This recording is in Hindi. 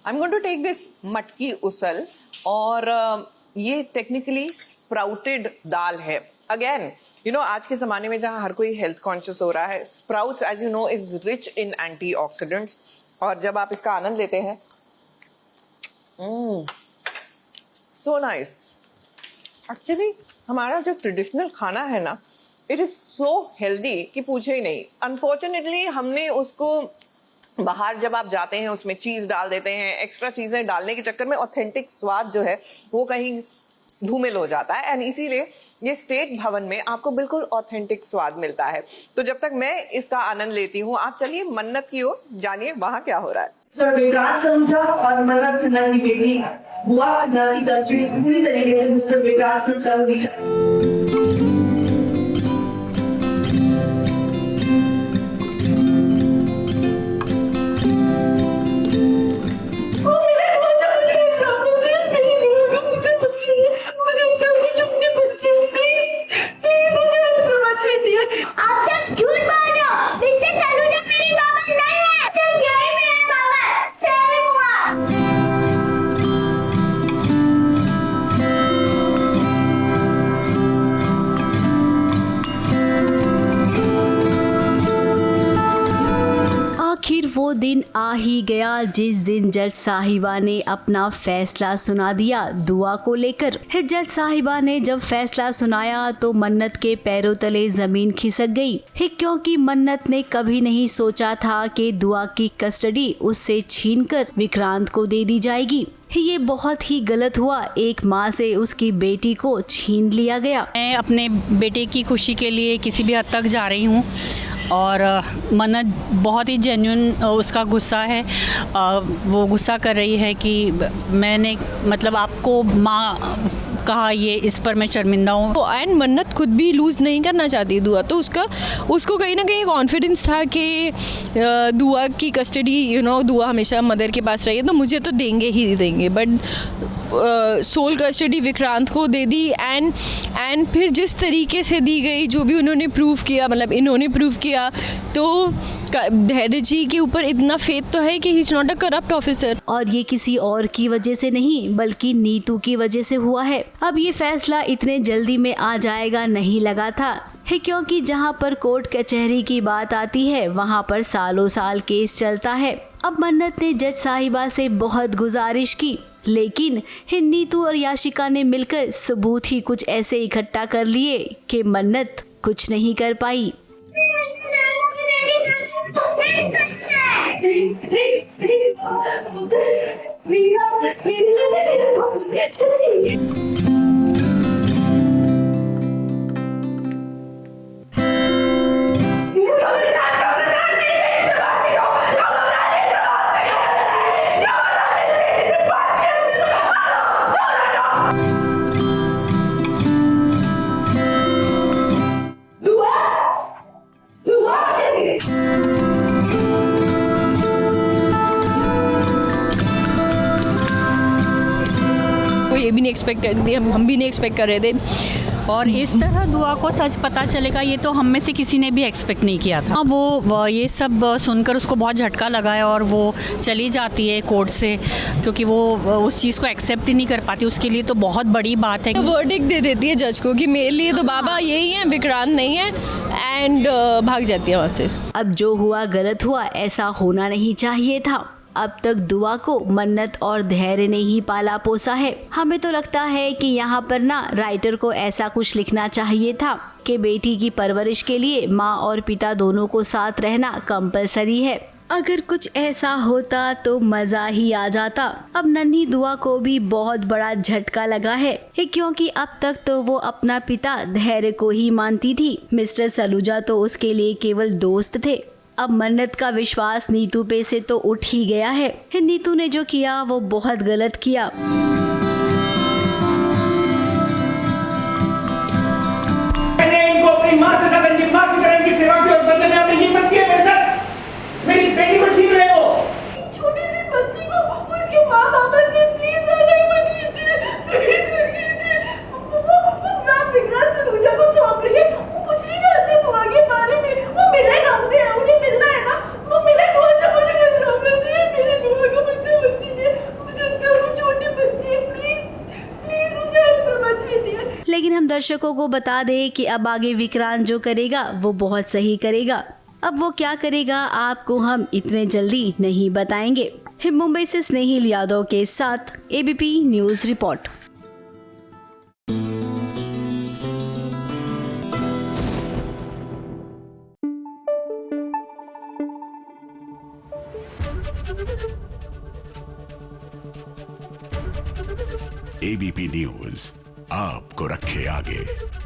I am going to take this matki usal और ये टेक्निकली स्प्राउटेड दाल है। अगेन यू नो आज के जमाने में जहां हर कोई हेल्थ कॉन्शियस हो रहा है, sprouts as you know is rich in antioxidants और जब आप इसका आनंद लेते हैं सो नाइस। एक्चुअली हमारा जो ट्रेडिशनल खाना है ना, इट इज सो हेल्दी कि पूछे ही नहीं। अनफॉर्चुनेटली हमने उसको बाहर जब आप जाते हैं उसमें चीज डाल देते हैं, एक्स्ट्रा चीजें डालने के चक्कर में ऑथेंटिक स्वाद जो है वो कहीं धूमिल हो जाता है। एंड इसीलिए ये स्टेट भवन में आपको बिल्कुल ऑथेंटिक स्वाद मिलता है। तो जब तक मैं इसका आनंद लेती हूँ, आप चलिए मन्नत की ओर जानिए वहां क्या हो रहा है। सर विकास समझा और मन्नत नन्ही बेटी बुआ नन्ही तस्वीर पूरी तरीके से मिस्टर विकास ने कर दी। आखिर वो दिन आ ही गया जिस दिन जज साहिबा ने अपना फैसला सुना दिया दुआ को लेकर। जज साहिबा ने जब फैसला सुनाया तो मन्नत के पैरों तले जमीन खिसक गई, क्योंकि मन्नत ने कभी नहीं सोचा था कि दुआ की कस्टडी उससे छीनकर विक्रांत को दे दी जाएगी। ये बहुत ही गलत हुआ, एक माँ से उसकी बेटी को छीन लिया गया। मैं अपने बेटे की खुशी के लिए किसी भी हद तक जा रही हूँ और मन्नत बहुत ही जेन्युइन उसका गुस्सा है। वो गुस्सा कर रही है कि मैंने मतलब आपको माँ कहा, ये इस पर मैं शर्मिंदा हूँ। एंड मन्नत खुद भी लूज़ नहीं करना चाहती दुआ, तो उसको कहीं ना कहीं कॉन्फिडेंस था कि दुआ की कस्टडी दुआ हमेशा मदर के पास रही है तो मुझे तो देंगे ही देंगे। बट सोल कस्टडी विक्रांत को दे दी एंड फिर जिस तरीके से दी गई, जो भी उन्होंने प्रूव किया, मतलब इन्होंने प्रूव किया, तो धैर्य जी के ऊपर इतना फेथ तो है कि he is not a corrupt officer. और ये किसी और की वजह से नहीं बल्कि नीतू की वजह से हुआ है। अब ये फैसला इतने जल्दी में आ जाएगा नहीं लगा था, क्योंकि जहाँ पर कोर्ट कचहरी की बात आती है वहाँ पर सालों साल केस चलता है। अब मन्नत ने जज साहिबा से बहुत गुजारिश की, लेकिन नीतू और याशिका ने मिलकर सबूत ही कुछ ऐसे इकट्ठा कर लिए कि मन्नत कुछ नहीं कर पाई। ये भी नहीं एक्सपेक्ट कर रही थी, हम भी नहीं एक्सपेक्ट कर रहे थे। और इस तरह दुआ को सच पता चलेगा ये तो हम में से किसी ने भी एक्सपेक्ट नहीं किया था। वो ये सब सुनकर उसको बहुत झटका लगा है और वो चली जाती है कोर्ट से, क्योंकि वो उस चीज़ को एक्सेप्ट ही नहीं कर पाती। उसके लिए तो बहुत बड़ी बात है। वर्डिक्ट दे देती है जज को कि मेरे लिए तो बाबा यही है, विक्रांत नहीं है, एंड भाग जाती है वहाँ से। अब जो हुआ गलत हुआ, ऐसा होना नहीं चाहिए था। अब तक दुआ को मन्नत और धैर्य ने ही पाला पोसा है। हमें तो लगता है कि यहाँ पर ना राइटर को ऐसा कुछ लिखना चाहिए था कि बेटी की परवरिश के लिए माँ और पिता दोनों को साथ रहना कंपलसरी है। अगर कुछ ऐसा होता तो मजा ही आ जाता। अब नन्ही दुआ को भी बहुत बड़ा झटका लगा है, क्योंकि अब तक तो वो अपना पिता धैर्य को ही मानती थी। मिस्टर सलूजा तो उसके लिए केवल दोस्त थे। अब मन्नत का विश्वास नीतू पे से तो उठ ही गया है। नीतू ने जो किया वो बहुत गलत किया। मैंने इनको अपनी माँ से ज्यादा इनकी माँ की तरह इनकी सेवा की और बदले में आपने ये सब किया मेरे साथ। मेरी बेटी को छीन रहे हो। छोटी सी बच्ची को उसके माँ बाबा से प्लीज अलग मत कीजिए, प्लीज मत कीजिए। वो विक्रांत सलूजा को सौंप रही है, वो कुछ नहीं जानते तो आगे बारे में। वो मिलेगा, उन्हें मिलना है ना, वो मिले तो अच्छा। मुझे मेरी दुआ को मुझसे बच्ची ने दर्शकों को बता दें कि अब आगे विक्रांत जो करेगा वो बहुत सही करेगा। अब वो क्या करेगा आपको हम इतने जल्दी नहीं बताएंगे। मुंबई से स्नेहिल यादव के साथ ABP news report. ABP news आपको रखे आगे।